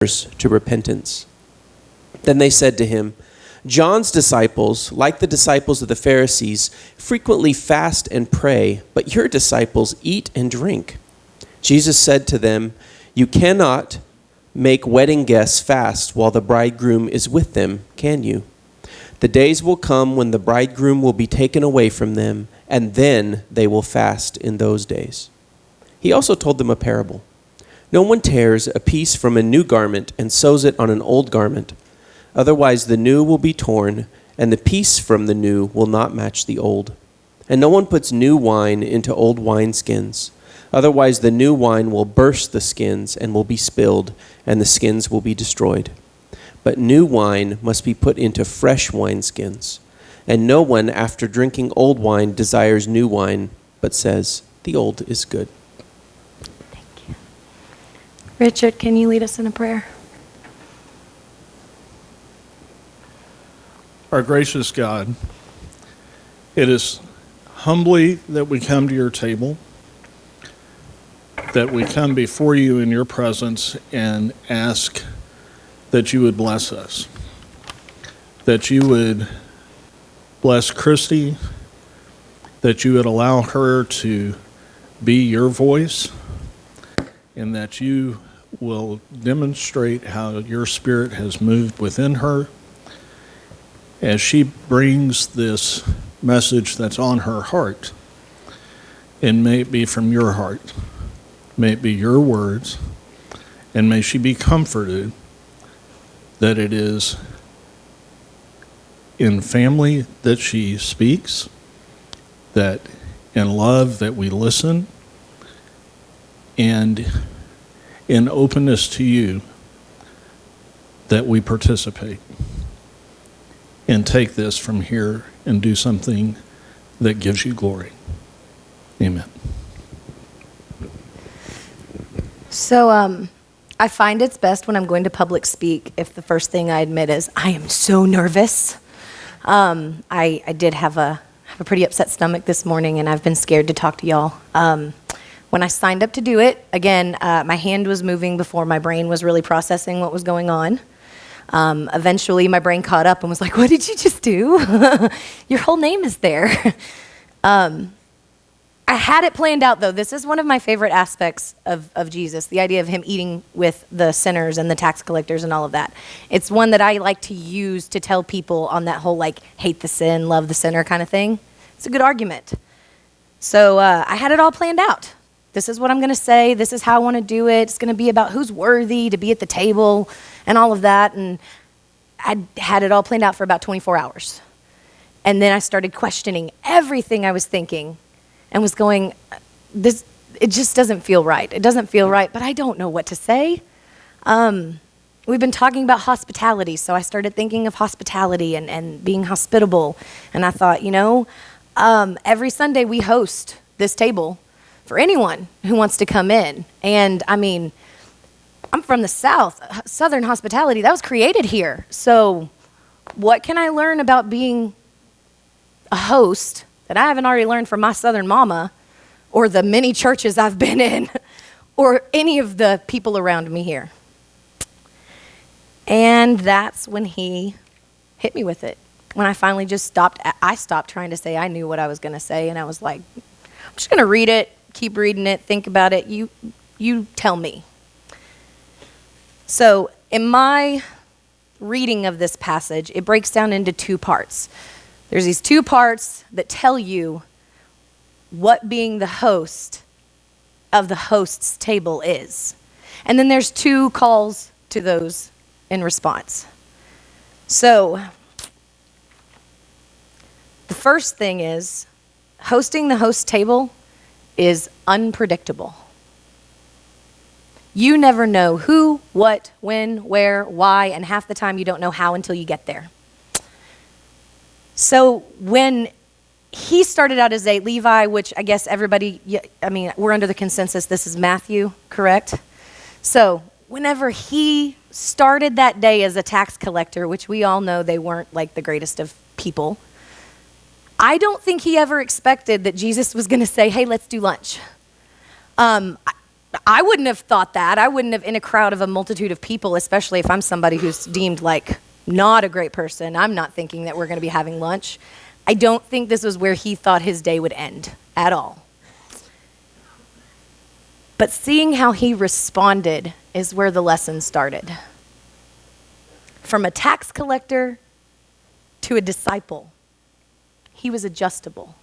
to repentance. Then they said to him, John's disciples, like the disciples of the Pharisees, frequently fast and pray, but your disciples eat and drink. Jesus said to them, You cannot make wedding guests fast while the bridegroom is with them, can you? The days will come when the bridegroom will be taken away from them, and then they will fast in those days. He also told them a parable. No one tears a piece from a new garment and sews it on an old garment. Otherwise the new will be torn, and the piece from the new will not match the old. And no one puts new wine into old wineskins. Otherwise the new wine will burst the skins and will be spilled, and the skins will be destroyed. But new wine must be put into fresh wineskins. And no one, after drinking old wine, desires new wine, but says, The old is good. Richard, can you lead us in a prayer? Our gracious God, it is humbly that we come to your table, that we come before you in your presence and ask that you would bless us, that you would bless Christy, that you would allow her to be your voice, and that you will demonstrate how your Spirit has moved within her as she brings this message that's on her heart. And may it be from your heart. May it be your words. And may she be comforted that it is in family that she speaks, that in love that we listen, and in openness to you that we participate and take this from here and do something that gives you glory. Amen. So I find it's best when I'm going to public speak if the first thing I admit is I am so nervous. I did have a pretty upset stomach this morning, and I've been scared to talk to y'all. When I signed up to do it, again, my hand was moving before my brain was really processing what was going on. Eventually, my brain caught up and was like, what did you just do? Your whole name is there. I had it planned out, though. This is one of my favorite aspects of Jesus, the idea of him eating with the sinners and the tax collectors and all of that. It's one that I like to use to tell people on that whole, like, hate the sin, love the sinner kind of thing. It's a good argument. So I had it all planned out. This is what I'm going to say. This is how I want to do it. It's going to be about who's worthy to be at the table and all of that. And I had it all planned out for about 24 hours. And then I started questioning everything I was thinking and was going, it just doesn't feel right. It doesn't feel right, but I don't know what to say. We've been talking about hospitality, so I started thinking of hospitality and being hospitable. And I thought, every Sunday we host this table for anyone who wants to come in. And I mean, I'm from the South. Southern hospitality, that was created here. So what can I learn about being a host that I haven't already learned from my Southern mama or the many churches I've been in or any of the people around me here? And that's when he hit me with it. When I finally just stopped trying to say I knew what I was going to say, and I was like, I'm just going to read it, keep reading it, think about it. You tell me. So in my reading of this passage, it breaks down into two parts. There's these two parts that tell you what being the host of the host's table is. And then there's two calls to those in response. So the first thing is hosting the host table is unpredictable. You never know who, what, when, where, why, and half the time you don't know how until you get there. So when he started out as a Levi, which I guess everybody, we're under the consensus this is Matthew, correct? So whenever he started that day as a tax collector, which we all know they weren't like the greatest of people, I don't think he ever expected that Jesus was going to say, hey, let's do lunch. I wouldn't have thought that. I wouldn't have, in a crowd of a multitude of people, especially if I'm somebody who's deemed like not a great person, I'm not thinking that we're going to be having lunch. I don't think this was where he thought his day would end at all. But seeing how he responded is where the lesson started. From a tax collector to a disciple, he was adjustable.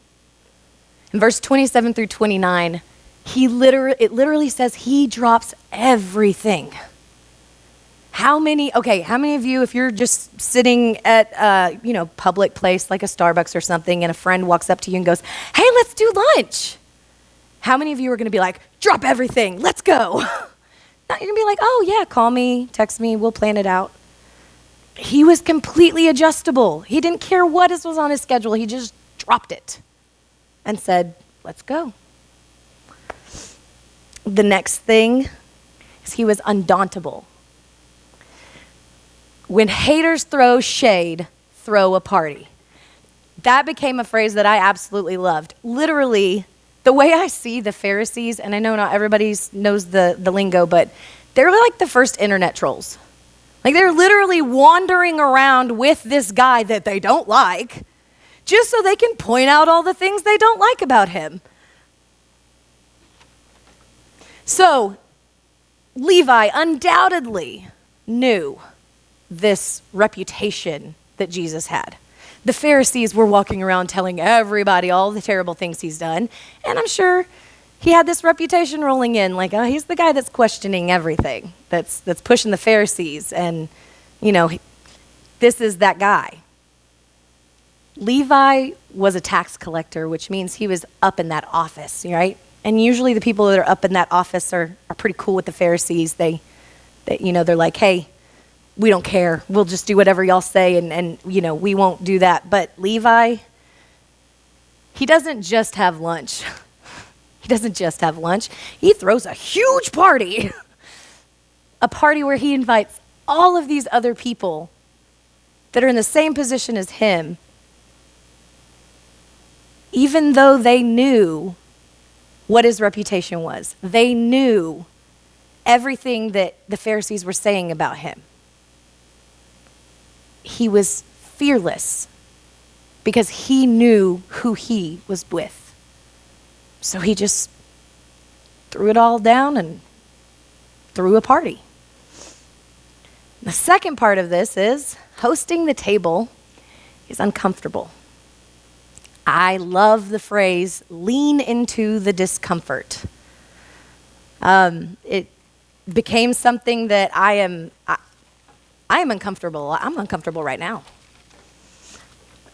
In verse 27 through 29, it literally says he drops everything. How many of you, if you're just sitting at a public place like a Starbucks or something, and a friend walks up to you and goes, "Hey, let's do lunch." How many of you are going to be like, "Drop everything, let's go"? No, you're going to be like, "Oh yeah, call me, text me, we'll plan it out." He was completely adjustable. He didn't care what was on his schedule. He just dropped it and said, "Let's go." The next thing is he was undauntable. When haters throw shade, throw a party. That became a phrase that I absolutely loved. Literally, the way I see the Pharisees, and I know not everybody knows the lingo, but they're like the first internet trolls. Like they're literally wandering around with this guy that they don't like, just so they can point out all the things they don't like about him. So, Levi undoubtedly knew this reputation that Jesus had. The Pharisees were walking around telling everybody all the terrible things he's done, and I'm sure he had this reputation rolling in, like, oh, he's the guy that's questioning everything, that's pushing the Pharisees, and, this is that guy. Levi was a tax collector, which means he was up in that office, right? And usually the people that are up in that office are pretty cool with the Pharisees. They're like, "Hey, we don't care. We'll just do whatever y'all say, and we won't do that." But Levi, he doesn't just have lunch. He doesn't just have lunch. He throws a huge party. A party where he invites all of these other people that are in the same position as him, even though they knew what his reputation was. They knew everything that the Pharisees were saying about him. He was fearless because he knew who he was with. So he just threw it all down and threw a party. The second part of this is hosting the table is uncomfortable. I love the phrase, lean into the discomfort. It became something that I am uncomfortable. I'm uncomfortable right now.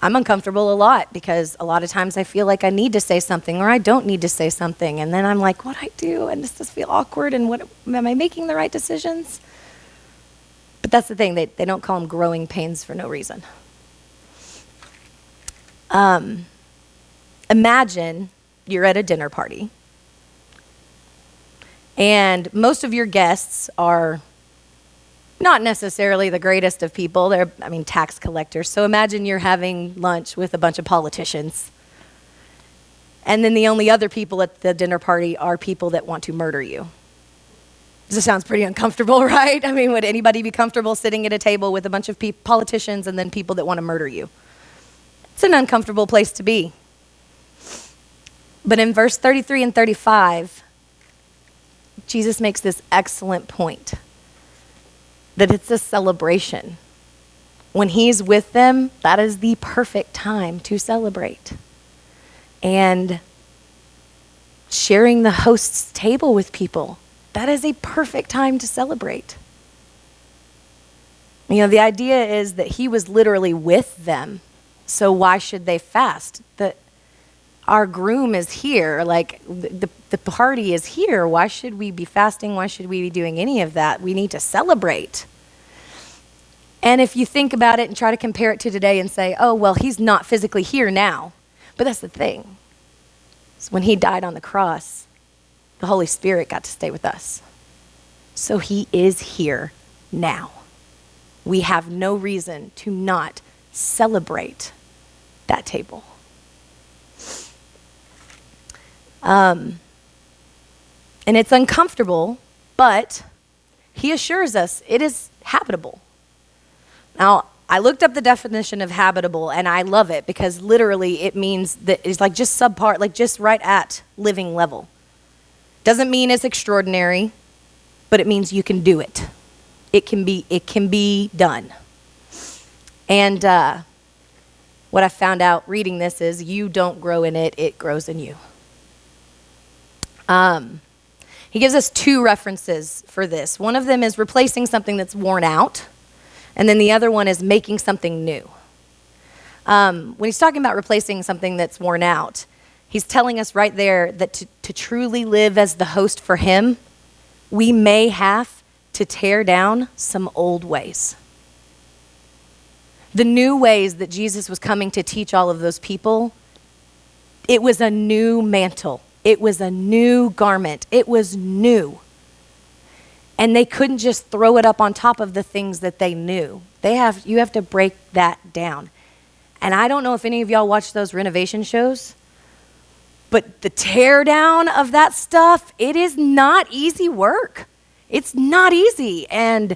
I'm uncomfortable a lot because a lot of times I feel like I need to say something or I don't need to say something. And then I'm like, what do I do? And does this feel awkward? And am I making the right decisions? But that's the thing. They don't call them growing pains for no reason. Imagine you're at a dinner party and most of your guests are not necessarily the greatest of people. They're tax collectors. So imagine you're having lunch with a bunch of politicians. And then the only other people at the dinner party are people that want to murder you. This sounds pretty uncomfortable, right? Would anybody be comfortable sitting at a table with a bunch of politicians and then people that want to murder you? It's an uncomfortable place to be. But in verse 33 and 35, Jesus makes this excellent point that it's a celebration. When he's with them, that is the perfect time to celebrate. And sharing the host's table with people, that is a perfect time to celebrate. The idea is that he was literally with them, so why should they fast? Our groom is here, like the party is here. Why should we be fasting? Why should we be doing any of that? We need to celebrate. And if you think about it and try to compare it to today and say, oh, well, he's not physically here now. But that's the thing. So when he died on the cross, the Holy Spirit got to stay with us. So he is here now. We have no reason to not celebrate that table. And it's uncomfortable, but he assures us it is habitable. Now, I looked up the definition of habitable, and I love it because literally it means that it's like just subpar, like just right at living level. Doesn't mean it's extraordinary, but it means you can do it. It can be done. And what I found out reading this is you don't grow in it, it grows in you. He gives us two references for this. One of them is replacing something that's worn out, and then the other one is making something new. When he's talking about replacing something that's worn out, he's telling us right there that to truly live as the host for him, we may have to tear down some old ways. The new ways that Jesus was coming to teach all of those people, it was a new mantle. It was a new garment. It was new. And they couldn't just throw it up on top of the things that they knew. You have to break that down. And I don't know if any of y'all watch those renovation shows, but the tear down of that stuff, it is not easy work. It's not easy. And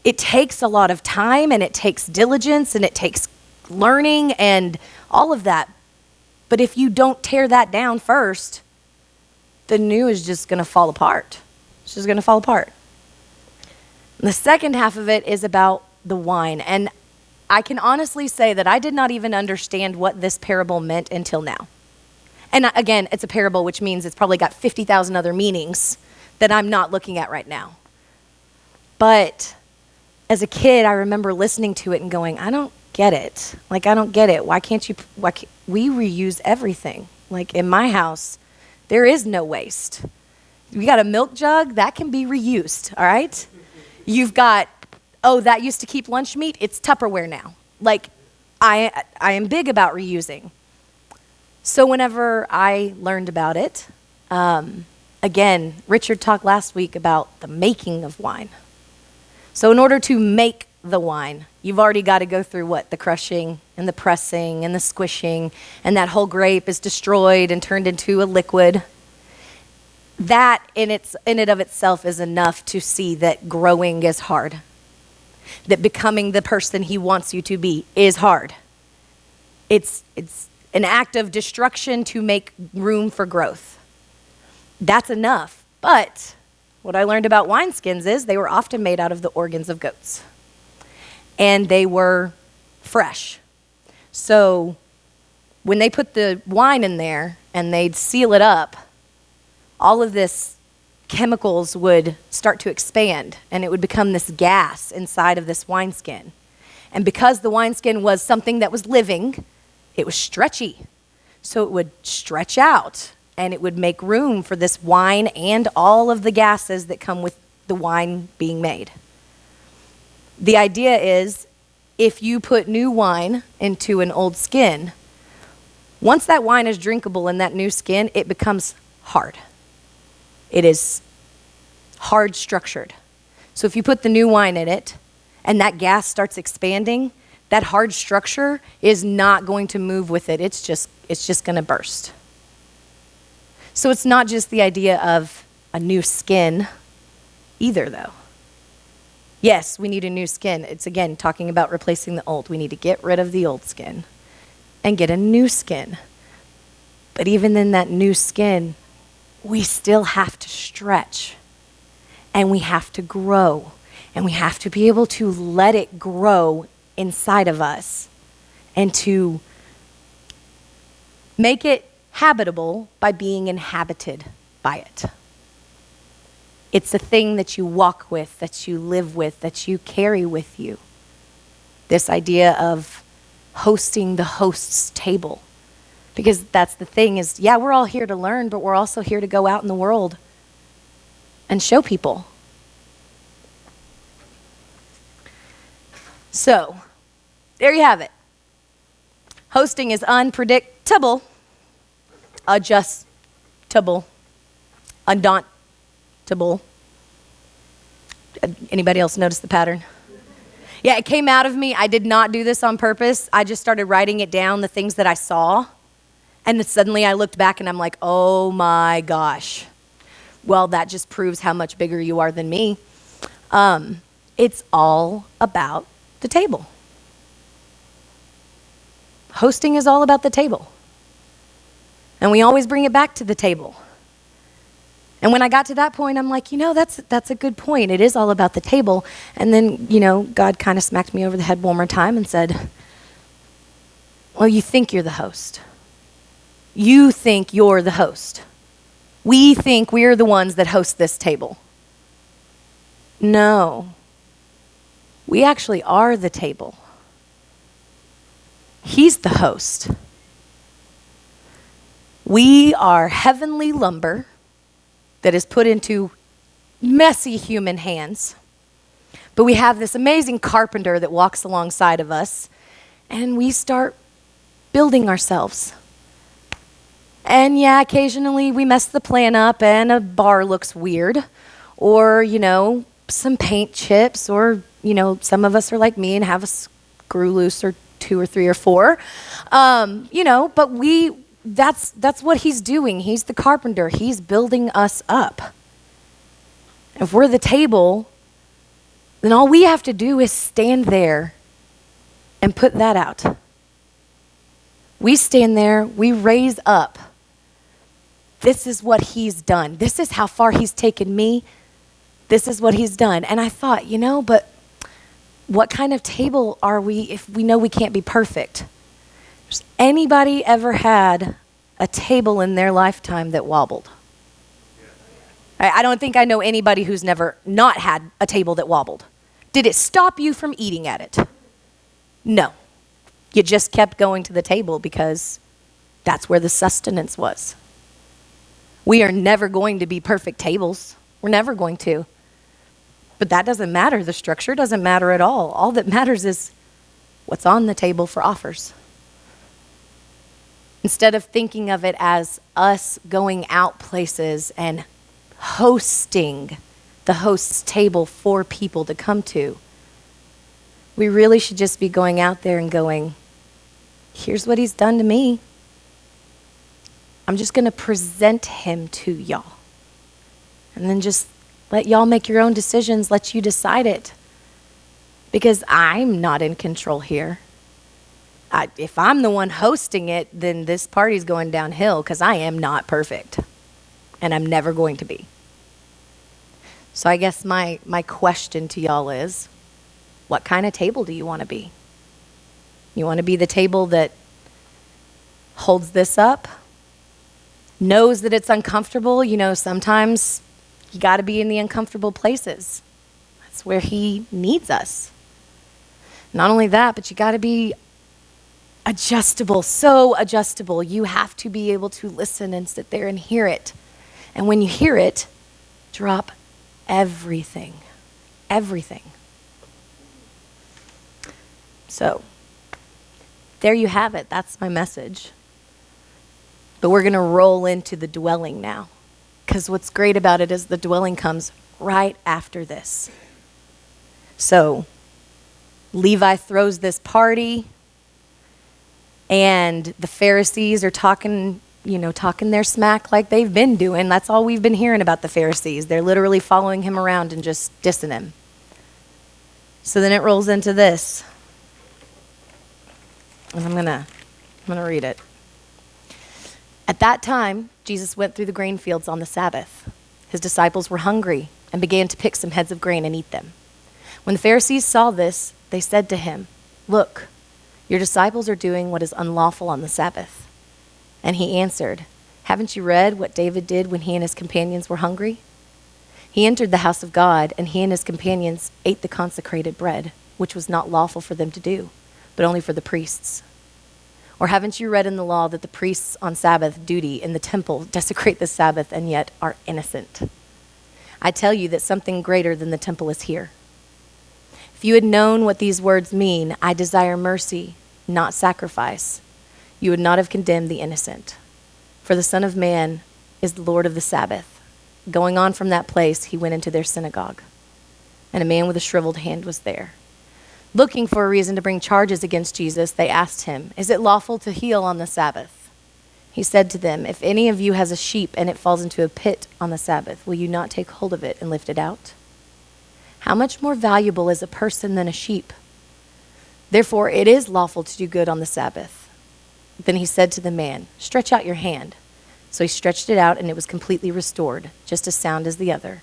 it takes a lot of time, and it takes diligence, and it takes learning and all of that. But if you don't tear that down first, the new is just going to fall apart. It's just going to fall apart. And the second half of it is about the wine. And I can honestly say that I did not even understand what this parable meant until now. And again, it's a parable, which means it's probably got 50,000 other meanings that I'm not looking at right now. But as a kid, I remember listening to it and going, I don't get it. Like, I don't get it. We reuse everything. Like, in my house, there is no waste. You got a milk jug, that can be reused, all right? You've got, that used to keep lunch meat, it's Tupperware now. Like, I am big about reusing. So whenever I learned about it, again, Richard talked last week about the making of wine. So in order to make the wine, you've already got to go through what? The crushing and the pressing and the squishing, and that whole grape is destroyed and turned into a liquid. That in it of itself is enough to see that growing is hard. That becoming the person he wants you to be is hard. It's an act of destruction to make room for growth. That's enough. But what I learned about wineskins is they were often made out of the organs of goats. And they were fresh. So when they put the wine in there and they'd seal it up, all of this chemicals would start to expand, and it would become this gas inside of this wineskin. And because the wineskin was something that was living, it was stretchy. So it would stretch out, and it would make room for this wine and all of the gases that come with the wine being made. The idea is, if you put new wine into an old skin, once that wine is drinkable in that new skin, it becomes hard. It is hard structured. So if you put the new wine in it and that gas starts expanding, that hard structure is not going to move with it. It's just going to burst. So it's not just the idea of a new skin either, though. Yes, we need a new skin. It's, again, talking about replacing the old. We need to get rid of the old skin and get a new skin. But even in that new skin, we still have to stretch, and we have to grow, and we have to be able to let it grow inside of us and to make it habitable by being inhabited by it. It's a thing that you walk with, that you live with, that you carry with you. This idea of hosting the host's table. Because that's the thing is, yeah, we're all here to learn, but we're also here to go out in the world and show people. So, there you have it. Hosting is unpredictable, adjustable, undauntable. Anybody else notice the pattern? Yeah, it came out of me. I did not do this on purpose. I just started writing it down, the things that I saw. And then suddenly I looked back and I'm like, oh my gosh. well, that just proves how much bigger you are than me. It's all about the table. Hosting is all about the table. And we always bring it back to the table. And when I got to that point, I'm like, that's a good point. It is all about the table. And then, God kind of smacked me over the head one more time and said, well, you think you're the host. You think you're the host. We think we're the ones that host this table. No. We actually are the table. He's the host. We are heavenly lumber that is put into messy human hands. But we have this amazing carpenter that walks alongside of us, and we start building ourselves. And yeah, occasionally we mess the plan up and a bar looks weird, or, some paint chips, or, some of us are like me and have a screw loose or 2 or 3 or 4. But that's what he's doing. He's the carpenter. He's building us up. If we're the table, then all we have to do is stand there and put that out. We stand there, we raise up. This is what he's done. This is how far he's taken me. This is what he's done. And I thought, but what kind of table are we if we know we can't be perfect? Has anybody ever had a table in their lifetime that wobbled? I don't think I know anybody who's never not had a table that wobbled. Did it stop you from eating at it? No. You just kept going to the table because that's where the sustenance was. We are never going to be perfect tables. We're never going to. But that doesn't matter. The structure doesn't matter at all. All that matters is what's on the table for offers. Instead of thinking of it as us going out places and hosting the host's table for people to come to, we really should just be going out there and going, here's what he's done to me. I'm just going to present him to y'all. And then just let y'all make your own decisions, let you decide it. Because I'm not in control here. If I'm the one hosting it, then this party's going downhill because I am not perfect. And I'm never going to be. So I guess my question to y'all is, what kind of table do you want to be? You want to be the table that holds this up? Knows that it's uncomfortable? Sometimes you got to be in the uncomfortable places. That's where he needs us. Not only that, but you got to be adjustable, so adjustable. You have to be able to listen and sit there and hear it. And when you hear it, drop everything. Everything. So, there you have it. That's my message. But we're going to roll into the dwelling now. Because what's great about it is the dwelling comes right after this. So, Levi throws this party, and the Pharisees are talking their smack like they've been doing. That's all we've been hearing about the Pharisees. They're literally following him around and just dissing him. So then it rolls into this. And I'm gonna read it. At that time, Jesus went through the grain fields on the Sabbath. His disciples were hungry and began to pick some heads of grain and eat them. When the Pharisees saw this, they said to him, "Look, your disciples are doing what is unlawful on the Sabbath." And he answered, "Haven't you read what David did when he and his companions were hungry? He entered the house of God, and he and his companions ate the consecrated bread, which was not lawful for them to do, but only for the priests. Or haven't you read in the law that the priests on Sabbath duty in the temple desecrate the Sabbath and yet are innocent? I tell you that something greater than the temple is here. If you had known what these words mean, 'I desire mercy, not sacrifice,' you would not have condemned the innocent. For the Son of Man is the Lord of the Sabbath." Going on from that place, he went into their synagogue, and a man with a shriveled hand was there. Looking for a reason to bring charges against Jesus, they asked him, "Is it lawful to heal on the Sabbath?" He said to them, if any of you has a sheep and it falls into a pit on the Sabbath, will you not take hold of it and lift it out? How much more valuable is a person than a sheep? Therefore, it is lawful to do good on the Sabbath. Then he said to the man, stretch out your hand. So he stretched it out, and it was completely restored, just as sound as the other.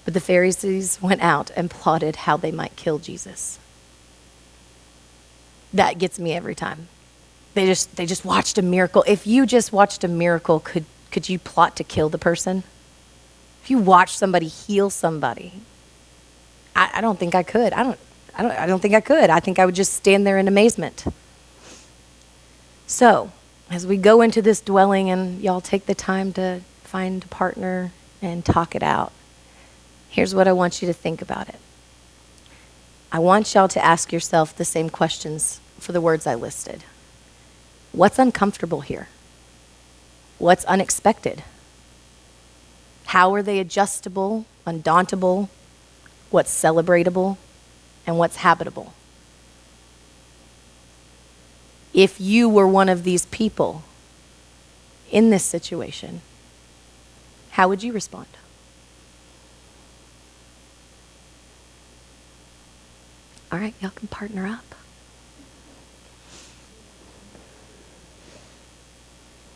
But the Pharisees went out and plotted how they might kill Jesus. That gets me every time. They just watched a miracle. If you just watched a miracle, could you plot to kill the person? If you watch somebody heal somebody, I don't think I could. I don't think I could. I think I would just stand there in amazement. So, as we go into this dwelling and y'all take the time to find a partner and talk it out, here's what I want you to think about it. I want y'all to ask yourself the same questions for the words I listed. What's uncomfortable here? What's unexpected? How are they adjustable, undauntable? What's celebratable? And what's habitable? If you were one of these people in this situation, how would you respond? All right, y'all can partner up.